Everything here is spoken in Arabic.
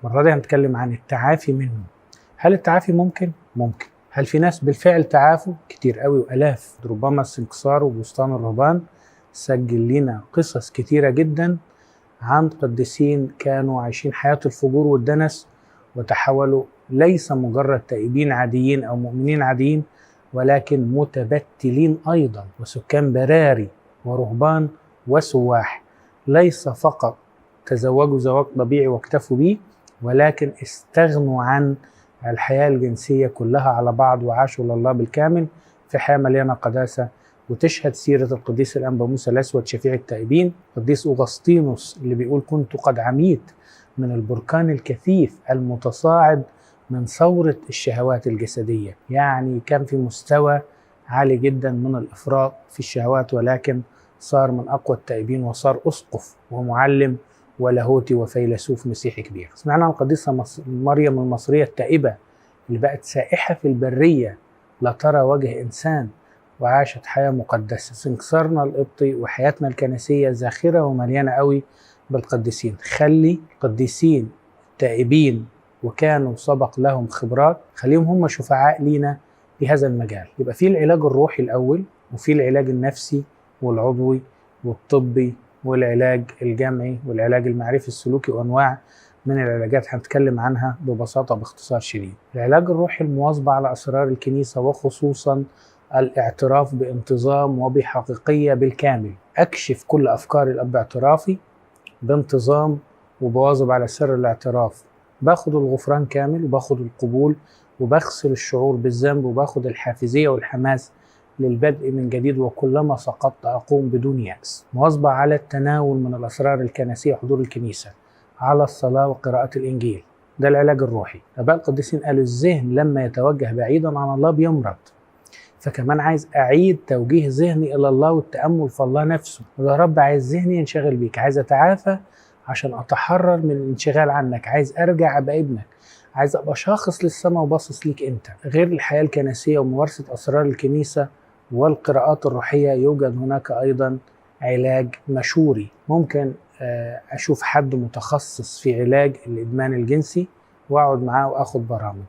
المرة دي هنتكلم عن التعافي منه. هل التعافي ممكن؟ ممكن. هل في ناس بالفعل تعافوا؟ كتير قوي وآلاف. ربما السنكسار وبستان الرهبان سجل لنا قصص كتيرة جدا عن قديسين كانوا عايشين حياة الفجور والدنس وتحولوا ليس مجرد تائبين عاديين أو مؤمنين عاديين، ولكن متبتلين أيضا وسكان براري ورهبان وسواح. ليس فقط تزوجوا زواج طبيعي واكتفوا بيه، ولكن استغنوا عن الحياة الجنسية كلها على بعض وعاشوا لله بالكامل في حياة مليانة قداسة. وتشهد سيرة القديس الأنبا موسى الأسود شفيع التائبين، قديس أوغسطينوس اللي بيقول كنت قد عميت من البركان الكثيف المتصاعد من ثورة الشهوات الجسدية. يعني كان في مستوى عالي جدا من الإفراط في الشهوات، ولكن صار من أقوى التائبين وصار أسقف ومعلم ولاهوتي وفيلسوف مسيحي كبير. سمعنا عن القديسة مريم المصرية التائبة اللي بقت سائحة في البرية لا ترى وجه إنسان وعاشت حياة مقدسة. سنكسارنا القبطي وحياتنا الكنسية زاخرة ومليانة قوي بالقديسين. خلي قديسين تائبين وكانوا سبق لهم خبرات، خليهم هم شفعاء لينا في هذا المجال. يبقى في العلاج الروحي الأول، وفي العلاج النفسي والعضوي والطبي والعلاج الجمعي والعلاج المعرفي السلوكي، وأنواع من العلاجات هنتكلم عنها ببساطة باختصار شديد. العلاج الروحي المواظبة على أسرار الكنيسة، وخصوصا الاعتراف بانتظام وبحقيقية بالكامل. أكشف كل أفكار الأب اعترافي بانتظام وبواظب على سر الاعتراف. باخد الغفران كامل وباخد القبول وبغسل الشعور بالذنب وباخد الحافزية والحماس للبدء من جديد، وكلما سقطت أقوم بدون يأس. مواظبة على التناول من الأسرار الكنسية، حضور الكنيسة، على الصلاة وقراءة الإنجيل. ده العلاج الروحي. آباء القديسين قالوا الذهن لما يتوجه بعيدا عن الله بيمرض، فكمان عايز أعيد توجيه ذهني إلى الله والتأمل في الله نفسه. يا رب عايز ذهني ينشغل بيك، عايز أتعافى عشان أتحرر من الانشغال عنك، عايز أرجع أبقى ابنك، عايز أبقى شاخص للسماء وباصص ليك أنت. غير الحياة الكنسية وممارسة أسرار الكنيسة والقراءات الروحية، يوجد هناك أيضا علاج مشوري. ممكن أشوف حد متخصص في علاج الإدمان الجنسي وأقعد معاه وأخد برامج.